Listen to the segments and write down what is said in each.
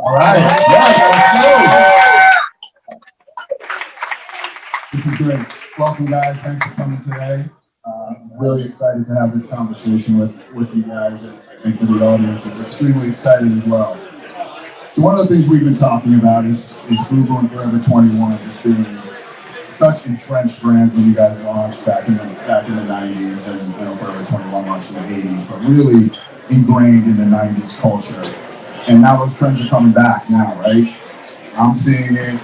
All right. Yes, let's go. This is great. Welcome, guys. Thanks for coming today. Really excited to have this conversation with you guys, and for the audience is extremely excited as well. So one of the things we've been talking about is FUBU and Forever 21 just being such entrenched brands when you guys launched back in the 90s, and Forever 21 launched in the 80s, but really ingrained in the 90s culture. And now those trends are coming back now, right? I'm seeing it.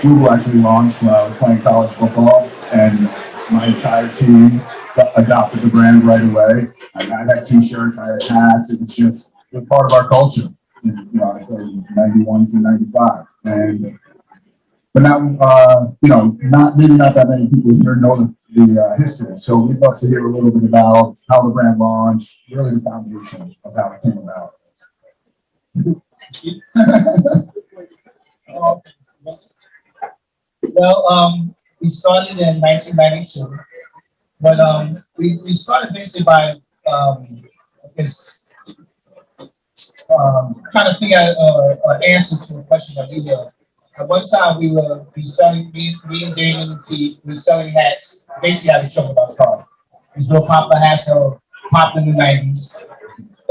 FUBU actually launched when I was playing college football, and my entire team adopted the brand right away. I had t-shirts, I had hats. It was part of our culture. I played 91 to 95, but now not that many people here know the history. So we'd love to hear a little bit about how the brand launched, really the foundation of how it came about. Well, we started in 1992, but we started basically by trying to figure out an answer to a question that we had. At one time, we were selling, me and Damon and Pete, we were selling hats, basically out of trouble about the car. These real popular hats that were popular in the 90s.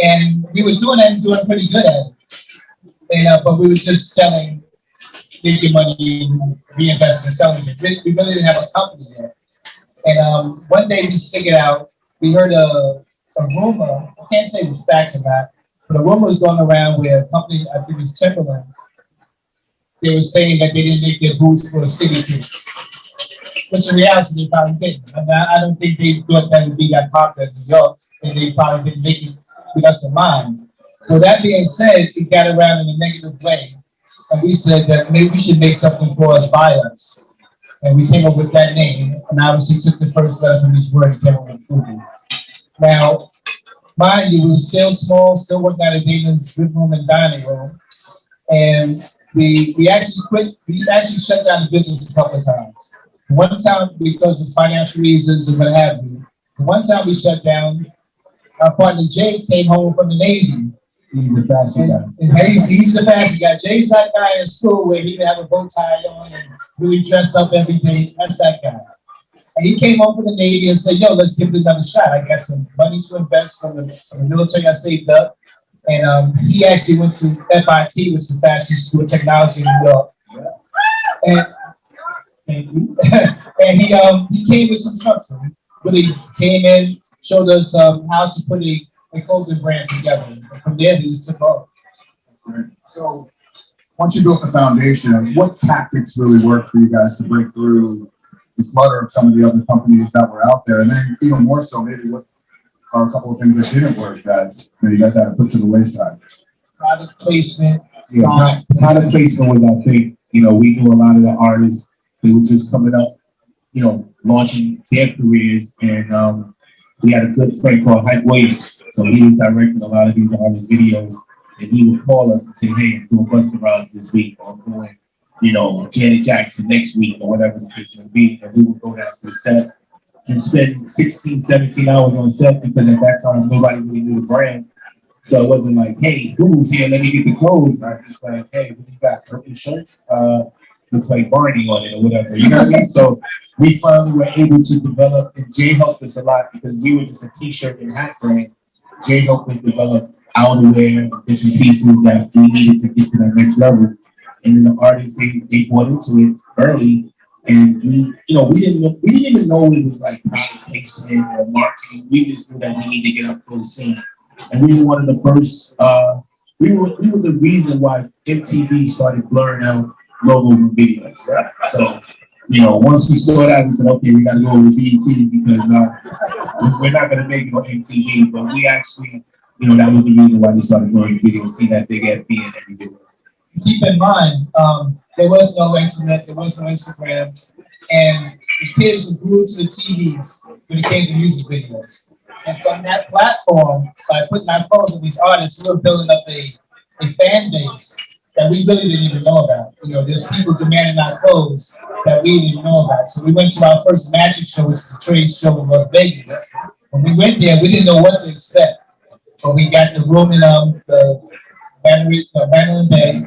And we were doing that and doing pretty good at it. But we were just selling, making money, reinvesting and selling it. We really didn't have a company yet. And one day we just figured out, we heard a rumor, I can't say it was facts or not, but a rumor was going around where a company, I think it was Timberland, they were saying that they didn't make their boots for city kids. Which in reality, they probably didn't. I don't think they thought that would be that popular in New York, and they probably didn't make it with us in mind. So that being said, it got around in a negative way. And we said that maybe we should make something for us by us. And we came up with that name, and obviously took the first letter from each word and came up with FUBU. Now, mind you, we were still small, still working out of Damon's living room and dining room. And we actually quit, we actually shut down the business a couple of times. One time because of financial reasons and what have you. One time we shut down, our partner Jay came home from the Navy. He's the fashion guy. And he's the fashion guy. Jay's that guy in school where he would have a bow tie on and really dressed up every day. That's that guy. And he came home from the Navy and said, yo, let's give it another shot. I got some money to invest from the military I saved up. And he actually went to FIT, which is the Fashion School of Technology in New York. And thank you. And he came with some structure. Really came in, showed us how to put a clothing brand together. And from there, we just took off. So once you built the foundation, what tactics really worked for you guys to break through the clutter of some of the other companies that were out there? And then even more so, maybe what are a couple of things that didn't work that you guys had to put to the wayside? Product placement. Yeah, product placement was, I think, we knew a lot of the artists, they were just coming up, launching their careers, and we had a good friend called Hype Williams, so he was directing a lot of these artist videos, and he would call us and say, hey, I'm doing Busta Rhymes this week, or I'm doing, Janet Jackson next week, or whatever the case may be, and we would go down to the set and spend 16, 17 hours on set, because at that time, nobody really knew the brand. So it wasn't like, hey, who's here, let me get the clothes. I was just like, hey, what you got, purple shirts? Looks like Barney on it or whatever, you know what I mean? So we finally were able to develop, and Jay helped us a lot because we were just a t-shirt and hat brand. Jay helped us develop outerwear, different pieces that we needed to get to that next level. And then the artists, they bought into it early. And we didn't even know it was like product placement or marketing. We just knew that we needed to get up close scene. And we were one of the first, we were the reason why MTV started blurring out logos and videos. So, once we saw that, we said, okay, we got to go over to BET because we're not going to make it on MTV. But we actually, that was the reason why we started blurring videos, see that big FB and everything. Keep in mind, there was no internet, there was no Instagram, and the kids were glued to the TVs when it came to music videos. And from that platform, by putting our phones on these artists, we were building up a fan base that we really didn't even know about. There's people demanding our clothes that we didn't know about. So we went to our first magic show, which is a trade show in Las Vegas. When we went there, we didn't know what to expect. But we got the room in the Banner Bay.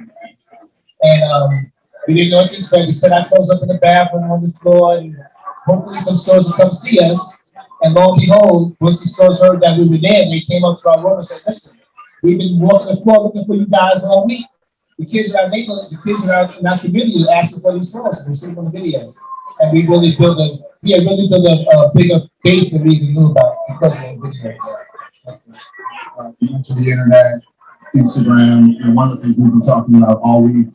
And we didn't know what to expect. We set our clothes up in the bathroom on the floor, and hopefully some stores would come see us. And lo and behold, once the stores heard that we were there, they came up to our room and said, listen, we've been walking the floor looking for you guys all week. The kids in our neighborhood, the kids in our community are asking for these stores. They see them on the videos. And we really built a bigger base than we even knew about because of the videos. You mentioned the internet, Instagram. You know, one of the things we've been talking about all week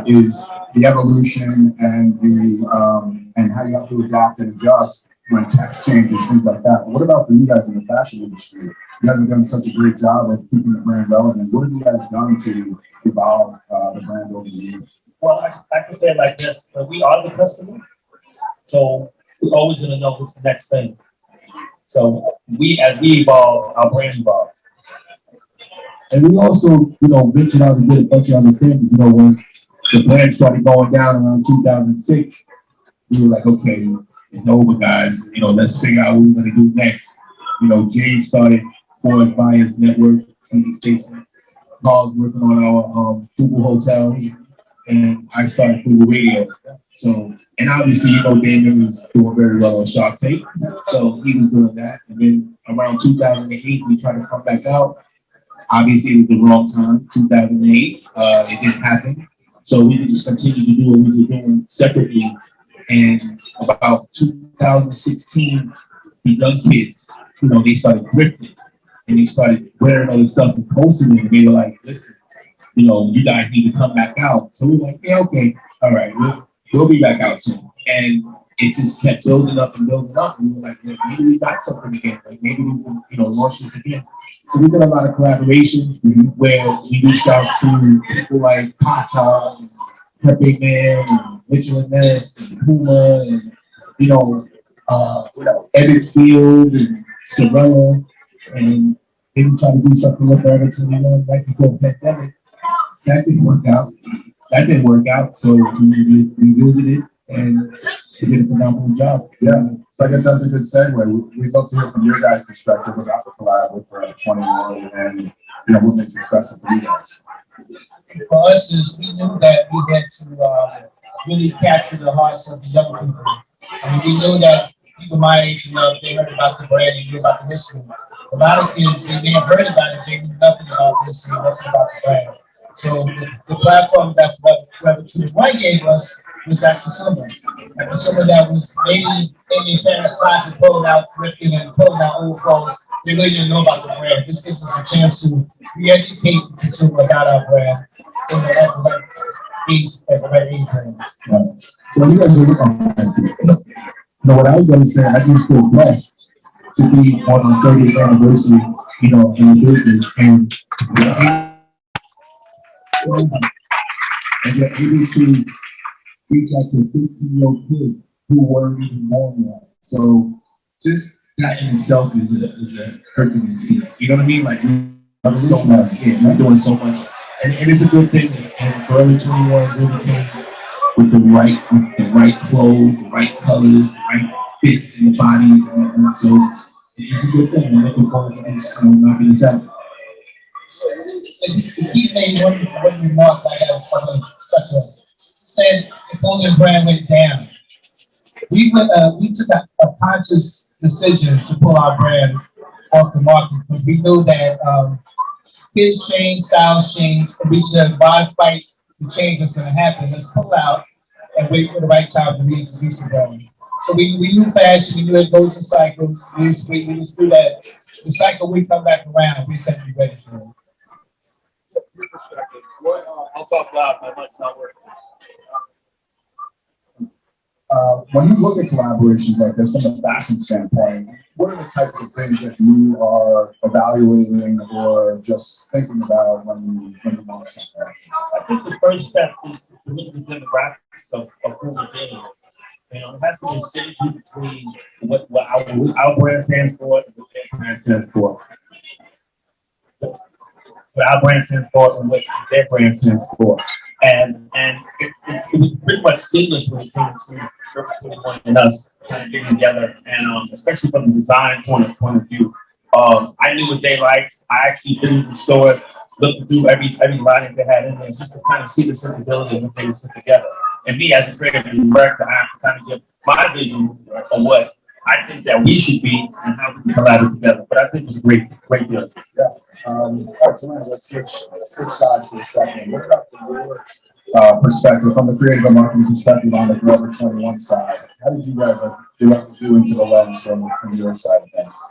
is the evolution and and how you have to adapt and adjust when tech changes, things like that. What about for you guys in the fashion industry? You guys have done such a great job of keeping the brand relevant. What have you guys done to evolve the brand over the years? Well, I can say it like this: we are the customer, so we're always going to know what's the next thing. So as we evolve, our brand evolves. And we also, you know, ventured out and did a bunch of other things. You know, when the brand started going down around 2006, we were like, okay, it's over, guys. You know, let's figure out what we're going to do next. You know, James started Forest Buyers Network TV station. Carl's working on our FUBU hotels, and I started FUBU Radio. So, and obviously, you know, Daniel is doing very well on Shark Tank, so he was doing that. And then around 2008, we tried to come back out. Obviously, it was the wrong time. 2008, it didn't happen. So we could just continue to do what we were doing separately. And about 2016, the young kids, you know, they started thrifting. And they started wearing all this stuff and posting it. And they were like, listen, you know, you guys need to come back out. So we were like, yeah, okay, all right, we'll be back out soon. And it just kept building up and building up. And we were like, yeah, maybe we got something again. Like maybe we can, you know, launch this again. So we did a lot of collaborations where we reached out to people like Pacha and Pepe Man and Mitchell and Ness and Puma and, you know, Ebbets Field and Sorella. And then we tried to do something with Forever 21 right before the pandemic. That didn't work out. So we revisited and we did a phenomenal job. Yeah. So I guess that's a good segue. We'd love to hear from your guys' perspective about the collab with Forever 21 and, you know, what makes it special for you guys. For us, is we knew that we had to really capture the hearts of the young people. I mean, we knew that people my age, you know, they heard about the brand and knew about the history. A lot of kids, they may have heard about it, they knew nothing about the history, nothing about the brand. So the platform that Forever 21 gave us was that consumer. And consumer that was maybe in their parents' class and pulling out thrifting and pulling out old clothes. They really didn't know about the brand. This gives us a chance to re-educate the consumer about our brand in the right age range. Yeah. So when you guys are looking you know, what I was going to say, I just feel blessed to be on our 30th anniversary, you know, in the business. And you're able to reach out to 15-year-old kids who weren't even born yet. So just that in itself is a Herculean feat. You know what I mean? Like we're doing so much. Yeah, we're doing so much. And it's a good thing. And Forever 21 really came with the right clothes, the right colors, the right fits in the bodies. And so it's a good thing. I'm looking forward to this, knocking this out. The key thing, one remark I got to touch on, said the clothing brand went down. We took a conscious decision to pull our brand off the market because we knew that kids change, styles change, and we said, why fight the change that's going to happen? Let's pull out and wait for the right time to reintroduce the brand. So we knew fashion, we knew it goes in cycles. We just knew that the cycle we come back around, we just have to be ready for it. Your perspective, I'll talk loud, my mic's not working. When you look at collaborations like this from a fashion standpoint, what are the types of things that you are evaluating or just thinking about when you launch something? I think the first step is to look at the demographics of who we're dealing with. You know, there has to be a synergy between what our brand stands for and what their brand stands for. What our brand stands for and what their brand stands for. And it was pretty much seamless when it came to Forever 21 and us kind of getting together, and especially from the design point of view. I knew what they liked. I actually visited the store looking through every line that they had in there, just to kind of see the sensibility of what they put together. And me as a creative director, I have to kind of give my vision of what I think that we should be and how we can collaborate together. But I think it was a great deal. Yeah. All right, Joanna, let's switch sides for a second. What about from your perspective, from the creative and marketing perspective on the Forever 21 side? How did you guys do into the lens from your side of things?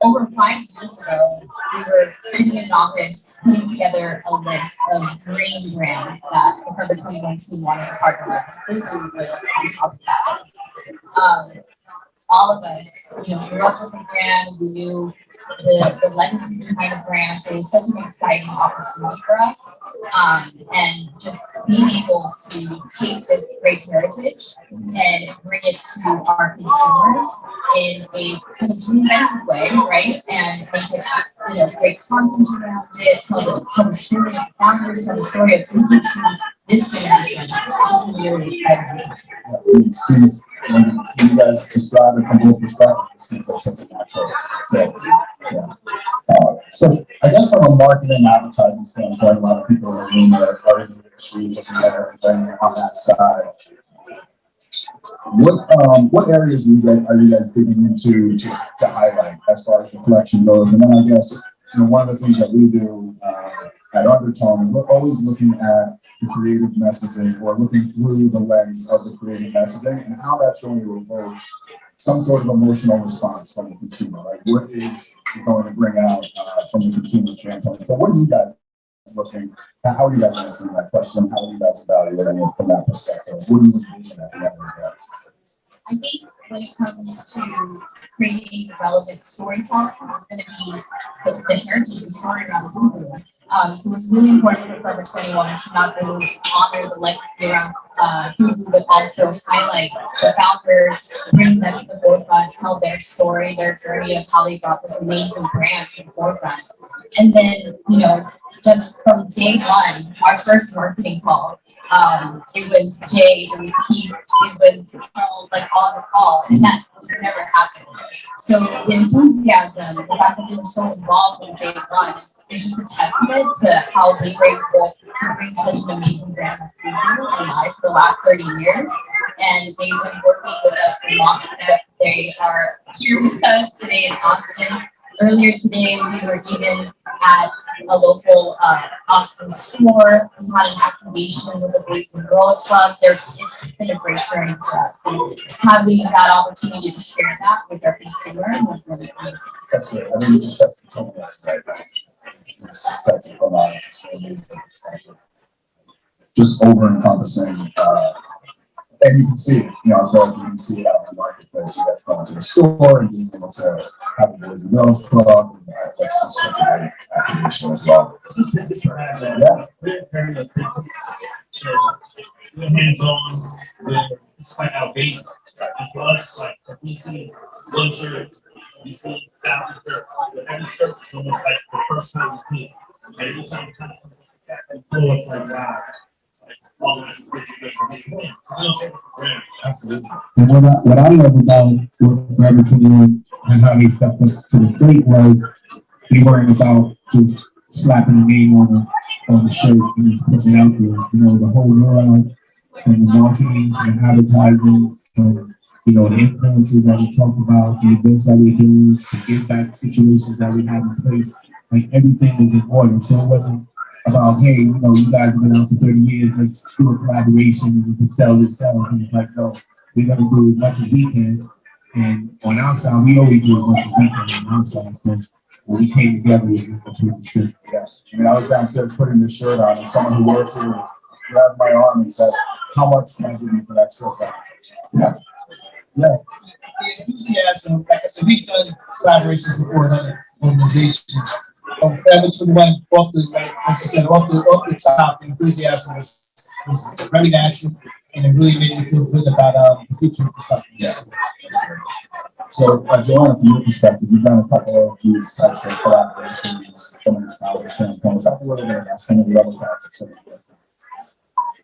Over 5 years ago, we were sitting in an office putting together a list of dream brands that the Forever 21 team wanted to partner with. FUBU was on top of that list. All of us, grew up with the brand. We knew the legacy behind the brand, so it was such an exciting opportunity for us. And just being able to take this great heritage and bring it to our consumers in a kind of reinvented way, right? And make it, great content around it, tell the story of founders, tell the story of FUBU to this generation. It's just really exciting. When you guys describe it from both perspectives, it seems like such a natural fit. Yeah. So I guess from a marketing and advertising standpoint, a lot of people in the room are in the industry looking at everything on that side. What areas are you guys digging into to highlight as far as the collection goes? And then I guess one of the things that we do at Undertone is we're always looking at the creative messaging or looking through the lens of the creative messaging and how that's going to evoke some sort of emotional response from the consumer. Like what is it going to bring out from the consumer standpoint? So what are you guys looking at? How are you guys answering that question? How are you guys evaluating it from that perspective? What do you envision at the end of the day? I think when it comes to creating relevant storytelling, it's going to be the heritage and story around FUBU. So it's really important for Forever 21 to not only honor the legacy around FUBU, but also highlight the founders, bring them to the forefront, tell their story, their journey of how they brought this amazing brand to the forefront. And then, just from day one, our first marketing call, it was Jay, it was Keith, it was Carl, on the call, and that just never happens. So the enthusiasm, the fact that they were so involved from day one, is just a testament to how they were able to bring such an amazing brand of FUBU alive for the last 30 years. And they've been working with us in lockstep. They are here with us today in Austin. Earlier today, we were even at a local Austin store. We had an activation with the Boys and Girls Club. It's just been a great journey for us. And having that opportunity to share that with our consumer was really fun. That's good. I mean, it just sets the tone right now. It just sets the tone on. Just over-encompassing. And you can see it, I feel like you can see it out in the marketplace. You guys going to the store and being able to have the Boys and Girls Club. And that's just such a great activation as well. Yeah. We're hands-on, it's like our baby. And for us, if we see one shirt, we see 1,000 shirts. Every shirt is almost like the first time we see it. And every time we come to the floor, it's like, wow. Absolutely. And what I love about Forever 21 and how they stepped up to the plate was they weren't about just slapping the name on the shirt and just putting it out there. The whole world and the marketing and advertising and the influences that we talk about, the events that we do, the give back situations that we have in place, like everything is in order. So it wasn't about, hey, you guys have been out for 30 years, let's do a collaboration and we can sell this. And it's like, no, we're going to do as much as we can. And on our side, we always do as much as we can on our side. So when we came together, it was a really good. Yeah. I mean, I was downstairs putting this shirt on, and someone who works here grabbed my arm and said, how much can I give you for that shirt? Yeah. Yeah. The enthusiasm, like I said, we've done collaborations before in other organizations. Forever 21 off the top, the enthusiasm was very natural, and it really made me feel good about the future of the stuff. Yeah. So, Joanna, from your perspective, you've done a couple of these types of collaborations from an established standpoint. Talk a little bit about some of the other projects that you've done.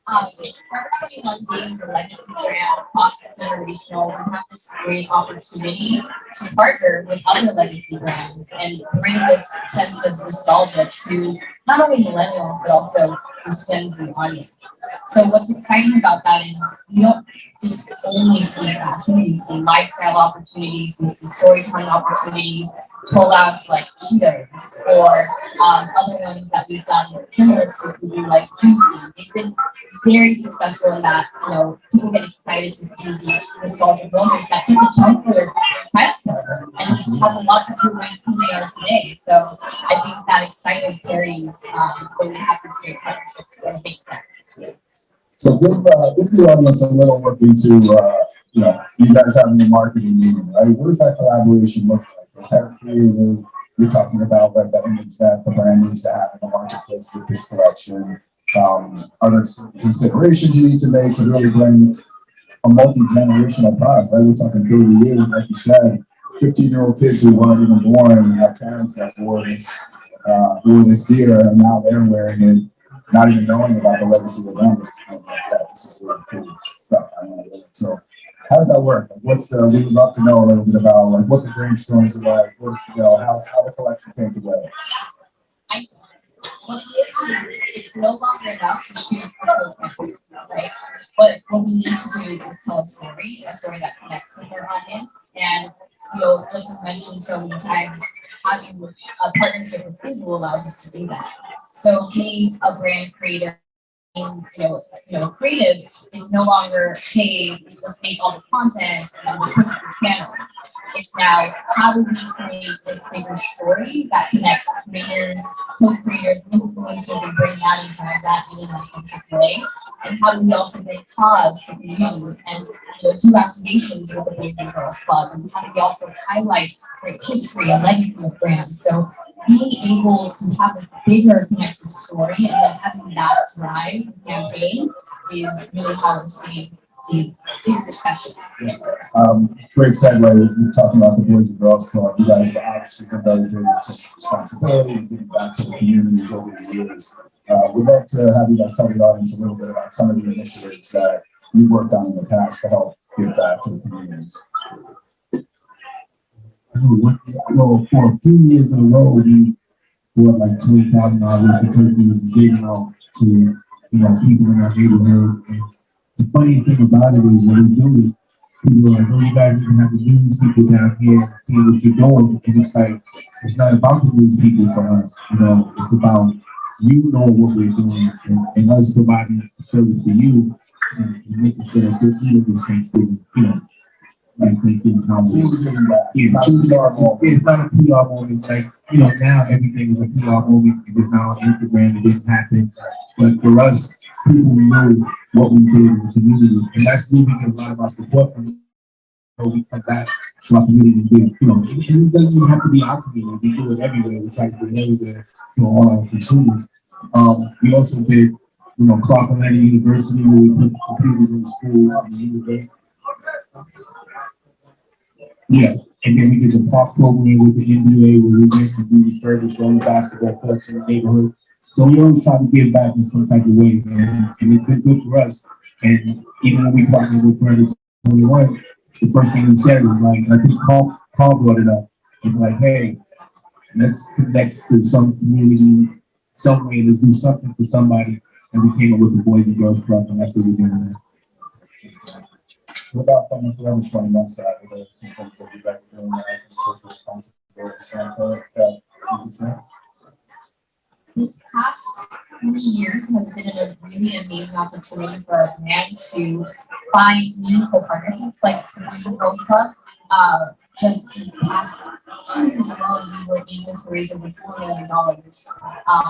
Forever 21 being the legacy brand, cross-generational, we have this great opportunity to partner with other legacy brands and bring this sense of nostalgia to not only millennials, but also this Gen Z audience. So what's exciting about that is you don't just only see fashion, you see lifestyle opportunities, we see storytelling opportunities, collabs like Cheetos, or other ones that we've done similar to FUBU, like Juicy. They've been very successful in that, you know, people get excited to see these nostalgic moments that set the tone for their childhood and has a lot to do with who they are today. So I think that excitement carries when we have these great partnerships, so it makes sense. So give the audience a little look into, you know, you guys having a marketing meeting, right? What does that collaboration look like? Is that creative? You're talking about like the image that the brand needs to have in the marketplace with this collection. Are there certain considerations you need to make to really bring a multi-generational product, right? We're talking 30 years, like you said, 15-year-old kids who weren't even born and have parents that wore this gear, and now they're wearing it, not even knowing about the legacy of them. This is really cool stuff. So how does that work? Like, we would love to know a little bit about like what the brainstorms are like, what, you know, how the collection came together. What it is it's no longer enough to shoot a full right? But what we need to do is tell a story that connects with our audience. And you know, just as mentioned so many times, having a partnership with FUBU allows us to do that. So being a brand creator, creative is no longer, hey, let's make all this content and just put it through channels. It's now, how do we create this bigger story that connects creators, co-creators, influencers, and bring that and drive that in an authentic way? And how do we also bring cause to community and do activations with the Boys and Girls Club? And how do we also highlight great history and legacy of brands? So being able to have this bigger connected story and then having that drive the campaign is really how we're seeing these bigger sessions. Great segue. We're talking about the Boys and Girls Club. You guys have obviously been very big with social responsibility and giving back to the communities over the years. We'd love to have you guys tell the audience a little bit about some of the initiatives that you've worked on in the past to help give back to the communities. Well, for a few years in a row, we bought like $20,000 for turkeys and gave them out to people in our neighborhood. And the funniest thing about it is when we do it, people are like, "Oh, you guys even have the news people down here and see what you're doing." And it's like, it's not about the news people for us. It's about what we're doing and us providing service to you and making sure that you're eating this Thanksgiving, nice Thanksgiving holiday. It's not a PR moment. Like, now everything is a PR moment. It's now on Instagram. It didn't happen. But for us, people know what we did in the community. And that's where we get a lot of our support from. We come back to our community. It doesn't even have to be our community. We do it everywhere. We try to do it everywhere to all our consumers. We also did, Carlton University, where we put computers in the school and the university. Yeah, and then we did the park program with the NBA where we went to do the service on basketball courts in the neighborhood. So we always try to give back in some type of way, man. And it's been good for us. And even when we partnered with Forever 21, the first thing we said was like, I think Carl brought it up. It's like, hey, let's connect to some community, some way, let's do something for somebody. And we came up with the Boys and Girls Club, and that's what we're doing now. What about from the Forever 21 side? Are there some things that you guys are doing from a social responsibility standpoint that you can say? This past 3 years has been a really amazing opportunity for our brand to find meaningful partnerships like the Boys and Girls Club. Just this past 2 years alone, we were able to raise over $4 million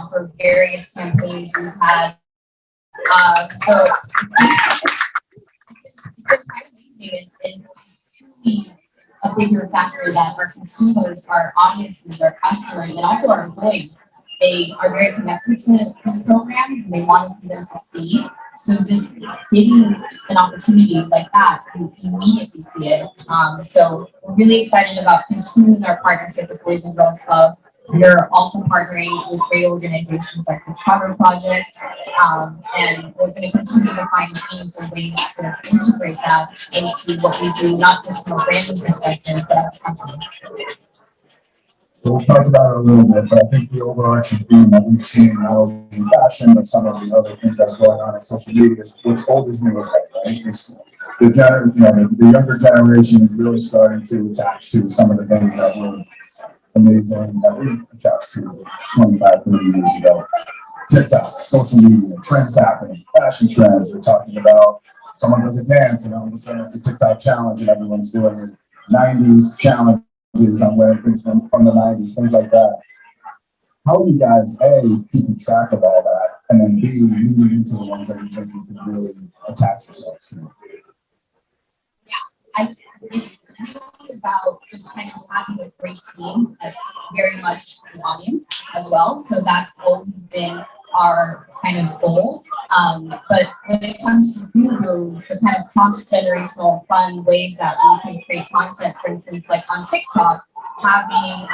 for various campaigns we've had. So it's been quite amazing, and it's truly a bigger factor that our consumers, our audiences, our customers, and also our employees, they are very connected to these programs and they want to see them succeed. So just giving an opportunity like that, you immediately see it. So we're really excited about continuing our partnership with Boys and Girls Club. We're also partnering with great organizations like the Travel Project, and we're going to continue to find means and ways to integrate that into what we do, not just from a branding perspective, but as a company. So we talked about it a little bit, but I think the overarching theme that we've seen not only in fashion, but some of the other things that are going on in social media is what's old is new again, right? It's the younger generation is really starting to attach to some of the things that were amazing that we attached to 25, 30 years ago. TikTok, social media, trends happening, fashion trends. We're talking about someone does a dance, and all of a sudden it's a TikTok challenge, and everyone's doing it. 90s challenges. I'm wearing things from the 90s, things like that. How do you guys, A, keep track of all that, and then B, leading into the ones that you think you can really attach yourselves to? It's really about just kind of having a great team that's very much the audience as well. So that's always been our kind of goal. But when it comes to FUBU, the kind of cross-generational fun ways that we can create content, for instance, like on TikTok, having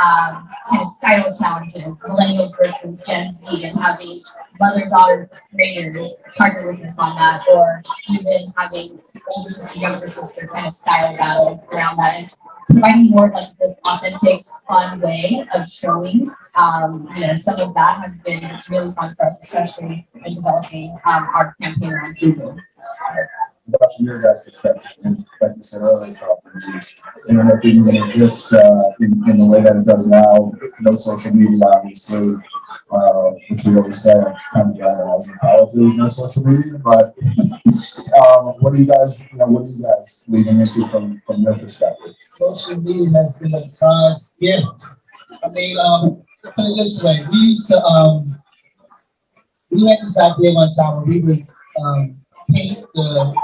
kind of style challenges, millennials versus Gen Z, and having mother-daughter creators partner with us on that, or even having older sister, younger sister kind of style battles around that, and providing more like this authentic, fun way of showing. Some of that has been really fun for us, especially in developing our campaign around FUBU. From your guys' perspective, and like you said earlier, Carlton, the internet didn't even exist in the way that it does now. No social media, obviously, which we always say. I'm kind of glad that I was in college. There was no social media, but what are you guys leading into from your perspective? Social media has been a God's gift. I mean, put it this way: we had this idea one time where we would paint the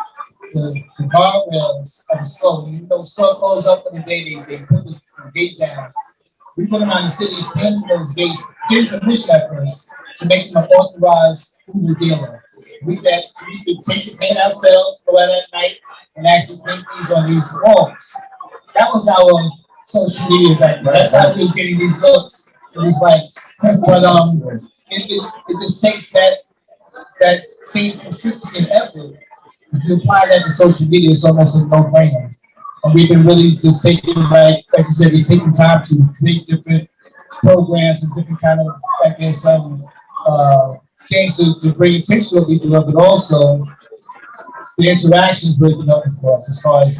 guardrails of the store. When the store closed up for the day, they put the gate down. We put them on the city, painted those gates, didn't permission at first to make them an authorized FUBU dealer. We could take the paint ourselves, go out at night, and actually paint these on these walls. That was our social media back then. That's how we was getting these looks and these likes. But it just takes that same consistency and effort. If you apply that to social media, it's almost a no-brainer. And we've been really just taking, like you said, just taking time to create different programs and different kind of, like there's some things to bring attention to what we do, but also the interactions really helping for us as far as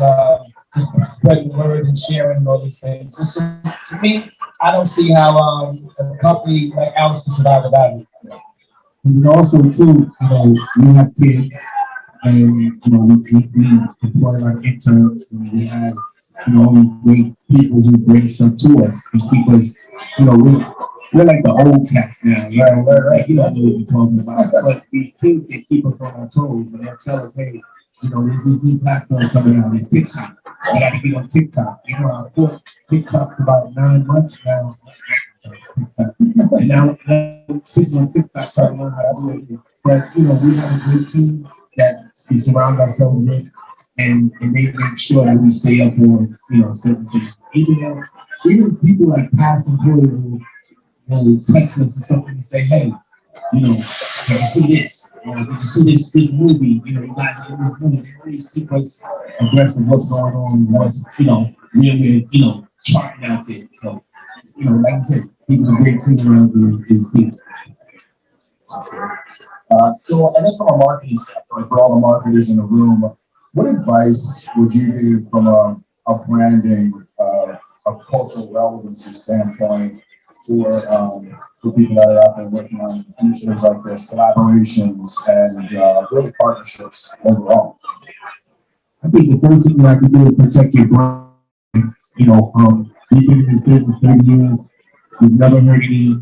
just spreading the word and sharing all these things. So to me, I don't see how a company like ours can survive without it. And also too, we have kids, and we employ our interns, and we have all these great people who bring stuff to us and keep us, we're like the old cats now, right? You don't know what you're talking about, but these kids, they keep us on our toes, and they'll tell us, hey, there's this new platform coming out, it's TikTok. You got to get on TikTok. I thought TikTok's about 9 months now. And now I'm sitting on TikTok trying to learn how to do it. But we have a great team that we surround ourselves with, and they make sure that we stay up on certain things. Even people like past employees will text us or something and say, hey, did you see this? Did you see this movie? You guys are in this movie. They always keep us abreast of what's going on, what's we're charting out there. So like I said, keeping a great team around is key. So I guess from a marketing standpoint, for all the marketers in the room, what advice would you give from a branding, a cultural relevancy standpoint for people that are out there working on initiatives like this, collaborations, and really partnerships overall? I think the first thing you have to do is protect your brand. We've been in this business 30 years. We've never heard any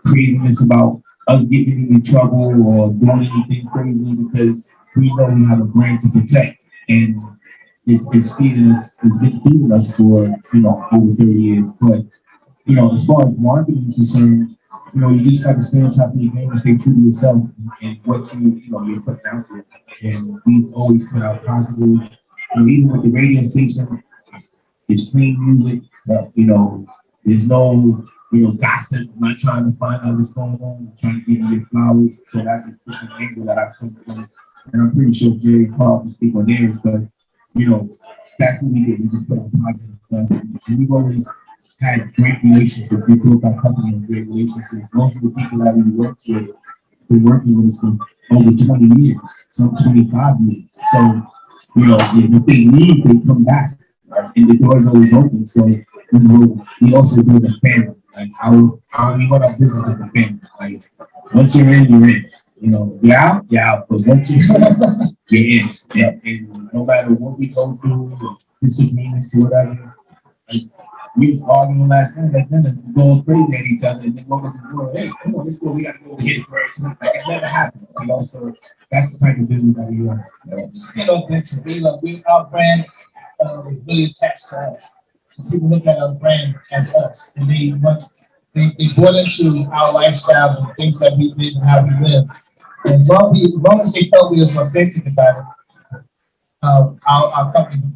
craziness about us getting in trouble or doing anything crazy, because we know we have a brand to protect, and it's feeding us, it's been feeding us for over 30 years. But as far as marketing is concerned, you just got to stay on top of your game and stay true to yourself and what you're putting out there. And we've always put out positive. Even with the radio station, it's clean music. There's no, gossip. I'm not trying to find out what's going on. I'm trying to give you your flowers. So that's a different angle that I come from. And I'm pretty sure Jerry Carlton can speak on theirs, but, that's what we did. We just put on positive stuff. And we've always had great relationships. We built our company on great relationships. Most of the people that we work with, been working with us for over 20 years, some 25 years. So, if they leave, they come back. And the door's always open. So, we also build a family. Like, we run our business with a family. Like, once you're in, you're in. You're out, but once you're in, you're in. And no matter what we go through, disagreements or whatever, like, we was arguing last night, like, then going crazy at each other, and then what was the door? Hey, come on, let's go, we gotta go hit it first. Like, it never happens, so that's the type of business that we run. It's good to be like our brand is really attached to us. So people look at our brand as us, and they brought into our lifestyle and things that we did and how we live. And as long as they felt we was authentic about it, our company would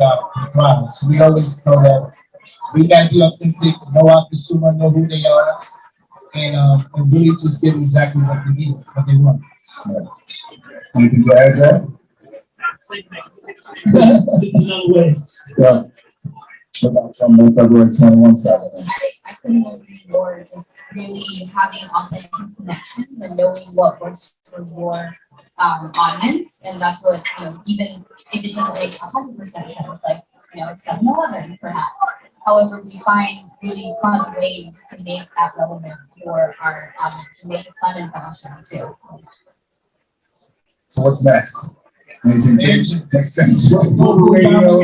thrive. So we always know that we gotta be authentic, know our consumer, know who they are, and really just give them exactly what they need, what they want. Anything to add, Joe? Another way. Yeah. From the February 21 Saturday. I couldn't agree more. Just really having authentic connections and knowing what works for your audience, and that's what even if it doesn't make 100% sense, like 7-Eleven perhaps. However, we find really fun ways to make that relevant for our audience and make it fun and fashion too. So what's next? Anything big? Next thing. FUBU Radio. I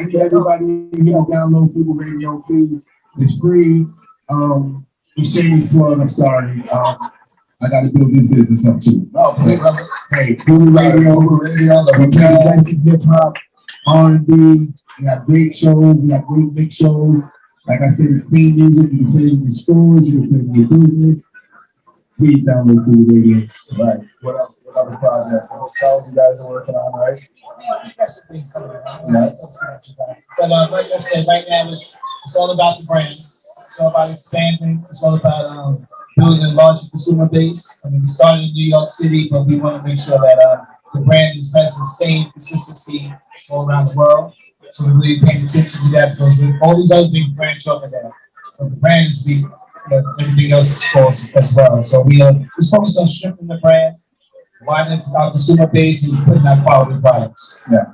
need everybody download FUBU Radio, please. It's free. The shameless plug, I'm sorry. I got to build this business up too. Oh, hey, brother. Hey, FUBU Radio, the hip hop, R&B. We got great shows. We got great mix shows. Like I said, it's clean music. You can play it in your stores. You can play it in your business. Please download FUBU Radio. Right. What else? What other projects? Hotels you guys are working on, right? Yeah. But like I said, right now it's all about the brand. It's all about expanding. It's all about building a larger consumer base. I mean, we started in New York City, but we want to make sure that the brand has the same consistency all around the world. So we're really paying attention to that because all these other things branch off of that. So the brand is everything else falls as well. So we just focus on stripping the brand, widening our consumer base, and putting out quality products. Yeah.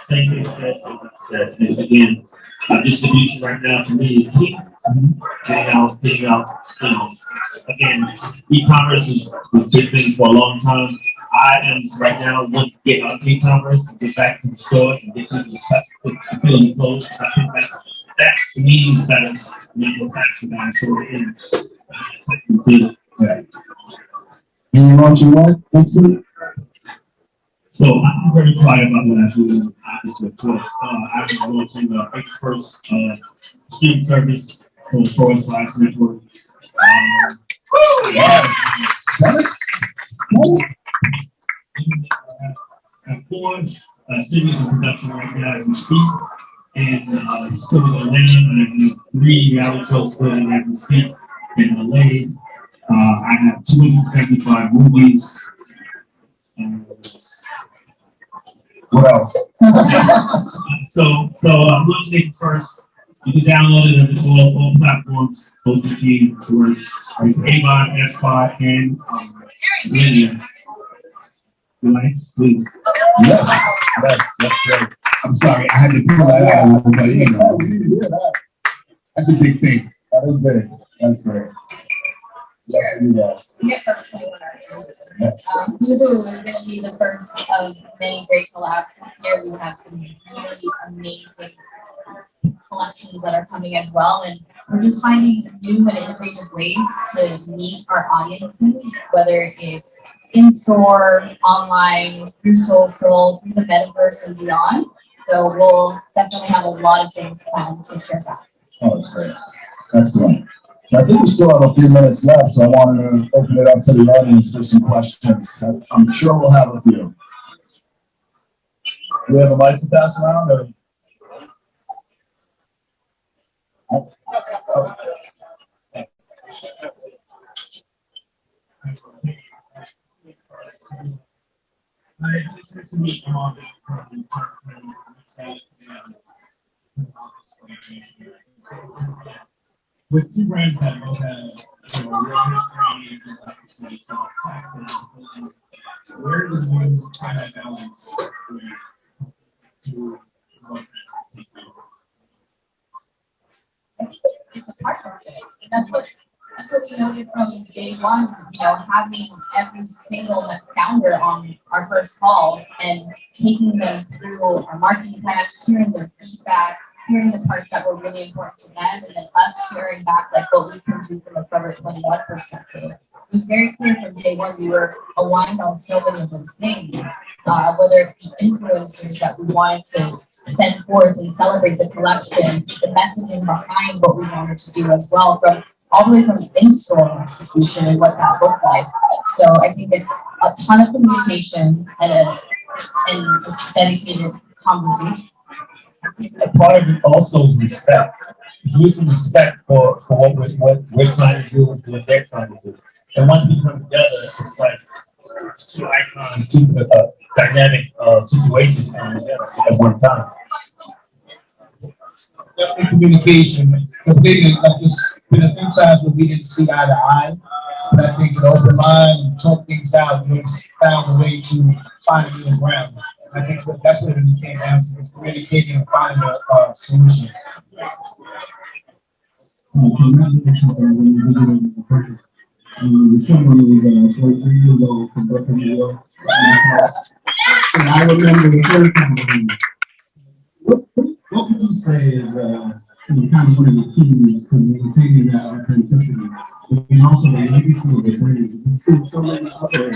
Same thing said. And again, distribution right now for me is key. Getting out, again, e-commerce is a big thing for a long time. I am right now want to get out of e-commerce and get back to the stores and get people to touch the feeling of clothes. I think that to me is better than the fashion guy. So it is. Yeah. You launching what next week? So I'm very quiet about what I do. Obviously, of course, I was launching the 81st street service for the Forest Life Network. Four cities in production right now as we speak, and still in Atlanta. I have 3 reality shows still as we speak in LA. I have 275 movies. What else? So I'm launching it first. You can download it on all platforms, both the team towards Avon, S5, and Linear. Right, please. Yes, that's great. I'm sorry, I had to pull that out. But, We need to hear that. that's a big thing. That is big. That's great. Yeah, you guys. We get for 21 artists. Yes. FUBU is going to be the first of many great collabs this year. We have some really amazing collections that are coming as well, and we're just finding new and innovative ways to meet our audiences, whether it's in store, online, through social, through the metaverse and beyond. So we'll definitely have a lot of things planned to share back. Oh, that's great. Excellent. I think we still have a few minutes left, so I wanted to open it up to the audience for some questions. I'm sure we'll have a few. Do we have a mic to pass around? Or? With two brands that both have real history and legacy, where do you find that balance to I think it's a partnership. And that's what we noted from day one, having every single founder on our first call and taking them through our marketing plans, hearing their feedback, hearing the parts that were really important to them, and then us sharing back like what we can do from a Forever 21 perspective. It was very clear from day one we were aligned on so many of those things, whether it be influencers that we wanted to send forth and celebrate the collection, the messaging behind what we wanted to do as well, from all the way from in-store execution and what that looked like. So I think it's a ton of communication and just dedicated conversation. A part of it also is respect. Losing respect for what we're trying to do and what they're trying to do. And once we come together, it's like two icons, two dynamic situations coming together at one time. Definitely communication. Completely, like there's been a few times where we didn't see eye to eye, but I think an open mind and talk things out, we found a way to find a middle ground. I think that's what it really came down to, is communicating and finding a solution. Someone who was 43 years old from Brooklyn, New York. And I remember the first time. What would you say is kind of one of the keys to maintaining that authenticity? And also the legacy of the brand. You see so many other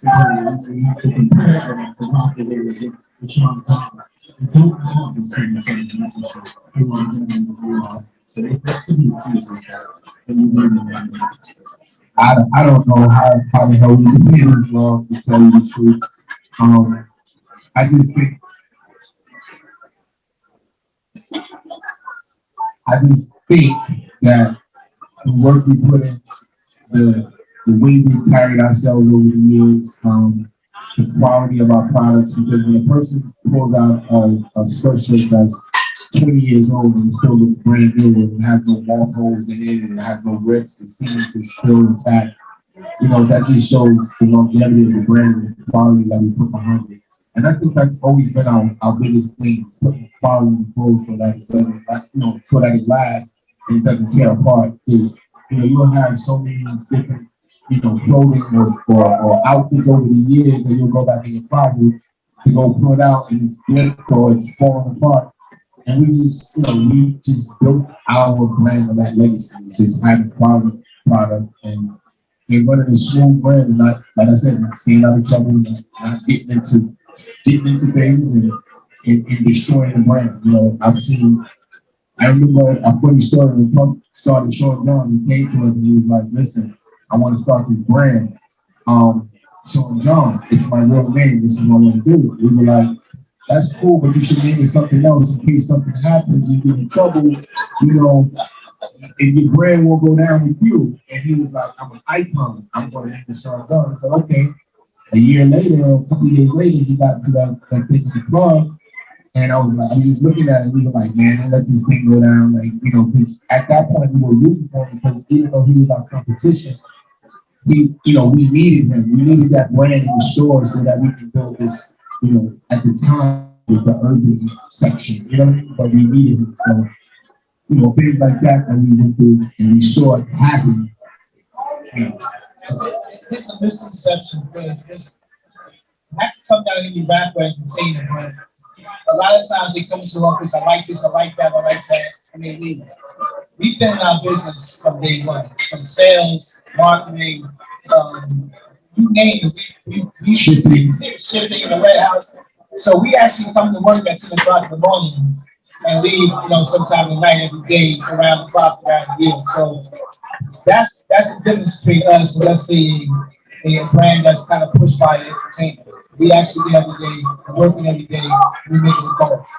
brands, and you have to compare them to what they were with Sean Connery. You don't have the same relationship. You want them to realize. So it's to be accused of that. And you learn that. I don't know how the hell we can be this long, to tell you the truth. I just think that the work we put in, the way we carried ourselves over the years, the quality of our products, because when a person pulls out a sweatshirt that's 20 years old and still looks brand new and has no waffles in it and has no rips, the seams is still intact, that just shows the longevity of the brand and the quality that we put behind it. And I think that's always been our biggest thing, putting quality in the clothes so that it lasts and it doesn't tear apart. Is you'll have so many different clothing or outfits over the years that you'll go back in your closet to go pull it out and it's ripped or it's falling apart. And we just built our brand on that legacy. It's just having quality product and running a smooth brand and not, like I said, not staying out of trouble, not getting into things and destroying the brand. I remember a funny story when Pump started Sean John. He came to us and he was like, listen, I want to start this brand. Sean John, it's my real name. This is what I want to do. We were like, that's cool, but you should name it something else in case something happens, you get in trouble, and your brand won't go down with you. And he was like, I'm an icon. I'm going to name it Sean John. I said, okay. A year later, a couple years later, we got to that thing in the club. And I was just looking at it, we were like, man, let this thing go down. Because at that point we were rooting for him because even though he was our competition, we needed him. We needed that brand in the store so that we could build this, at the time, with the urban section, but we needed him. So, things like that we went through and we saw it happen. It's a misconception because you have to come down in your background and say it, but a lot of times they come into the office, I like this, I like that, and they leave. We've been in our business from day one, from sales, marketing, you name it. We shipping in the warehouse. So we actually come to work at 10 o'clock in the morning and leave, sometime at night every day around the clock throughout the year. So that's the difference between us and let's say a brand that's kind of pushed by entertainment. We actually do every day, working every day, we making the calls.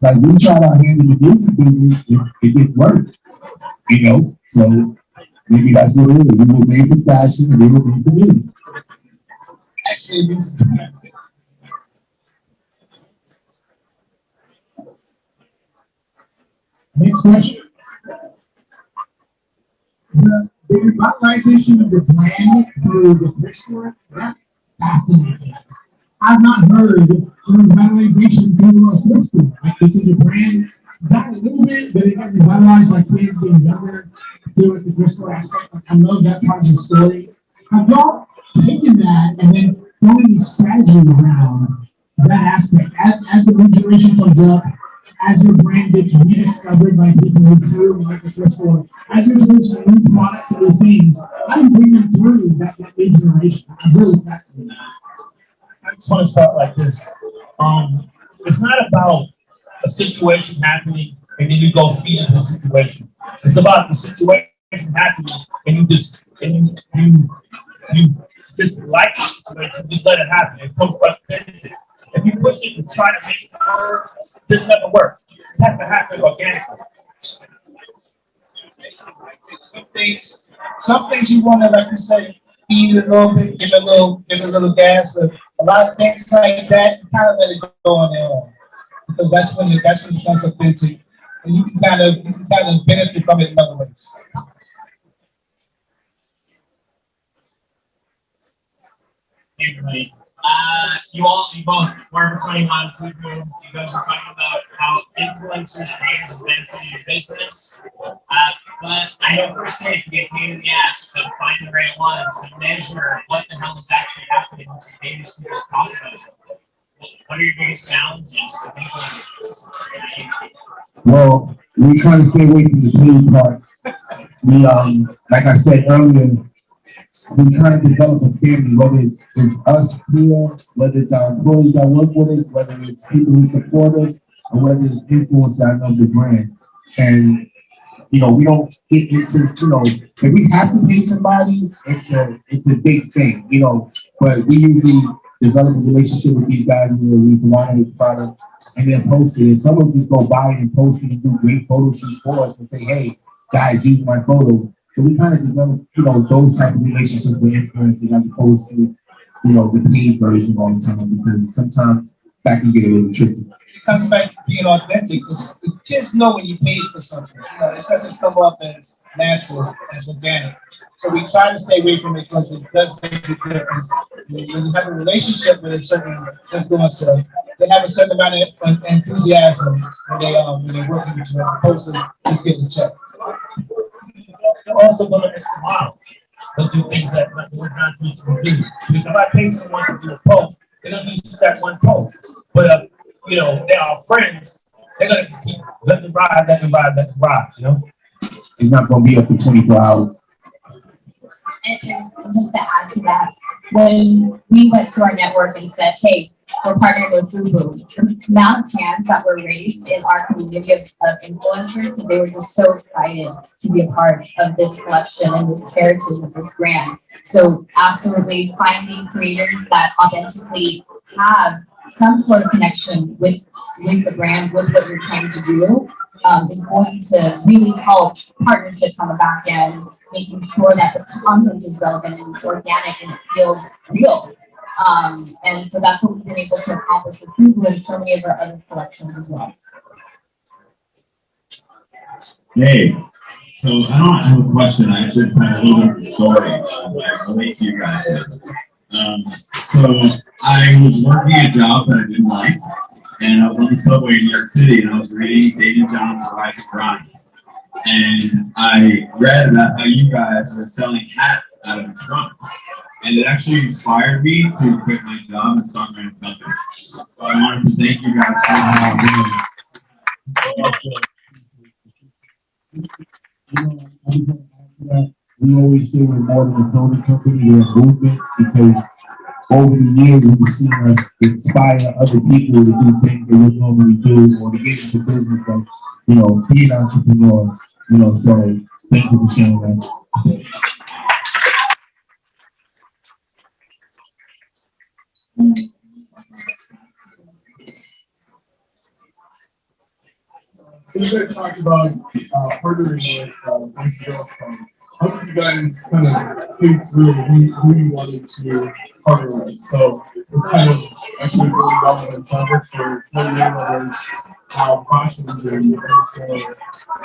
Like we tried our hand in the music business, it didn't work. you know. So maybe that's what it is. We were made for fashion, and they were made for me. Actually, Next question. The revitalization of the brand through the thrift store, that's fascinating. I've not heard of revitalization through a thrift store. Like, because the brand died a little bit, but it got revitalized by kids being younger through like the thrift store aspect. Like, I love that part of the story. Have y'all taken that and then thrown any strategy around that aspect as the new generation comes up? As your brand gets rediscovered by people who truly like the thrift store, as you're introducing new products and new things, how do you bring them through that new generation? I'm really fascinated. I just want to start like this. It's not about a situation happening and then you go feed into the situation. It's about the situation happening and you just you just like the situation, just let it happen. It comes authentic. If you push it and try to make it work, this never works. It has to happen organically. Some things you want to, like you said, feed a little bit, give it a little gas, but a lot of things like that, you kind of let it go on their own, because that's when it becomes authentic, and you can kind of benefit from it in other ways. Hey, everybody. You both were talking on FUBU. You guys were talking about how influencers brands have benefited your business. But I know firsthand it can get pain in the ass to find the right ones to measure what the hell is actually happening with the data people talk about it. What are your biggest challenges to influencers? Well, we try to stay away from the paid part. We like I said earlier, we trying to develop a family, whether it's us here, whether it's our employees that work with us, whether it's people who support us, or whether it's influencers that know the brand. And, you know, we don't get into, you know, if we have to pay somebody, it's a big thing, you know, but we usually develop a relationship with these guys where we provide a product and then post it. And some of them just go by it and post it and do great photo shoots for us and say, hey, guys, use my photos. So we kind of develop, you know, those type of relationships with influencers as opposed to, you know, the paid version all the time, because sometimes that can get a little tricky. It comes back to being authentic, because the kids know when you paid for something. You know, it doesn't come up as natural, as organic. So we try to stay away from it because it does make a difference. When you have a relationship with a certain influencer, they have a certain amount of enthusiasm when they're working with you, as opposed to just getting a check. They're also going to extra mile. But you think that we're not doing to do. Because if I pay someone to do a post, they're going to do that one post. But you know, they're our friends, they're going to just keep let them ride, you know? It's not going to be up to 24 hours. And just to add to that, when we went to our network and said, hey, we're partnering with FUBU, the amount of hands that were raised in our community of influencers, because they were just so excited to be a part of this collection and this heritage of this brand. So absolutely finding creators that authentically have some sort of connection with the brand, with what you're trying to do, is going to really help partnerships on the back end, making sure that the content is relevant and it's organic and it feels real. And so that's what we've been able to accomplish with FUBU and so many of our other collections as well. Hey, so I don't have a question. I actually have a little bit of a story I relate to you guys with. So I was working a job that I didn't like, and I was on the subway in New York City, and I was reading David John's Rise and Grind. And I read about how you guys were selling hats out of the trunk. And it actually inspired me to quit my job and start my own company. So I wanted to thank you guys for We always say we're more than a clothing company, we're a movement, because over the years we've seen us inspire other people to do things they would normally do, or to get into business, like, you know, be an entrepreneur, you know, so thank you for sharing that. So you guys talked about partnering with Nice girls from. How did you guys kind of think through who you wanted to partner with? So it's kind of actually really relevant topic for many others processes and so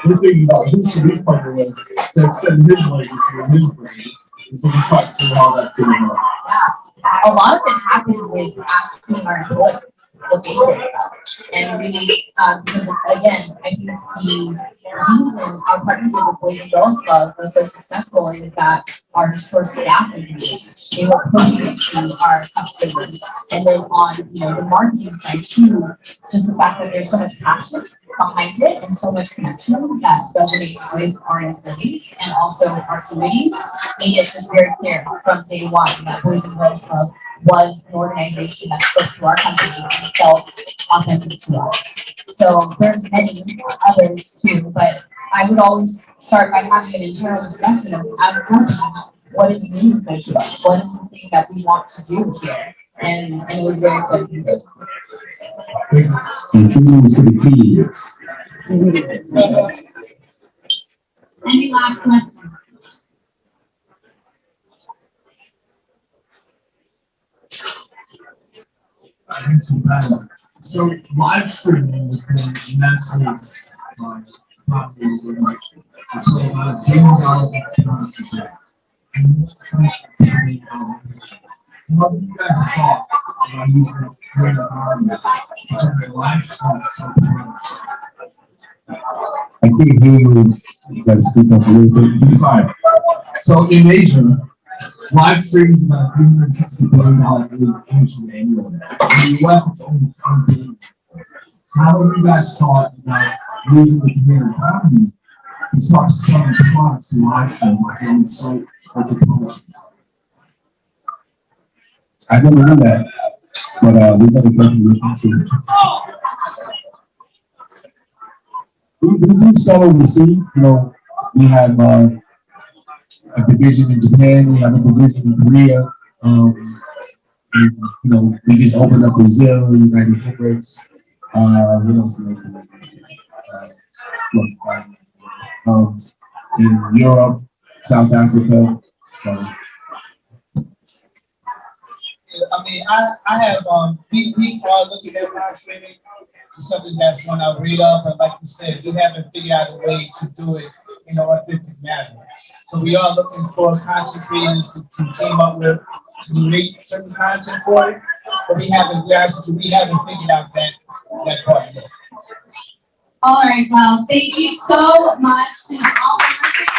we're thinking about who should we partner with to extend his legacy and his brand. And so we talked through how that came up. A lot of it happened with asking our employees what they think about. And really, because again, I think the reason our partnership with Boys and Girls Club was so successful is that our store staff is engaged. They were pushing it to our customers. And then on the marketing side too, just the fact that there's so much passion behind it and so much connection that resonates with our employees and also our communities made it just very clear from day one that Boys and Girls Club was an organization that spoke to our company and felt authentic to us. So there's many others too, but I would always start by having an internal discussion of, as a company, what is meaningful to us? What is the thing that we want to do here? And it was very important. And choosing to the kids. Any last questions? So live streaming has been immensely popular so much. And so a lot of things out there. What do you guys thought about using Brand to generate live streaming? I can't hear you. You gotta speak up a little bit. Sorry. So in Asia, live streaming is about $360 billion industry annually. In the US, it's only $10 billion. How have you guys thought about using the community economy to start selling products to live stream like on the site or to publishing? I never knew that, but we got to definitely look into it. We do sell overseas. We have a division in Japan. We have a division in Korea. And, we just opened up Brazil, United Emirates. What else we in Europe, South Africa. I mean, I have we are looking at live streaming. It's something that's on our radar, but like you said, we haven't figured out a way to do it in an authentic manner. So we are looking for content creators to team up with to make certain content for it, but we haven't figured out that part yet. All right, well, thank you so much to all the listeners.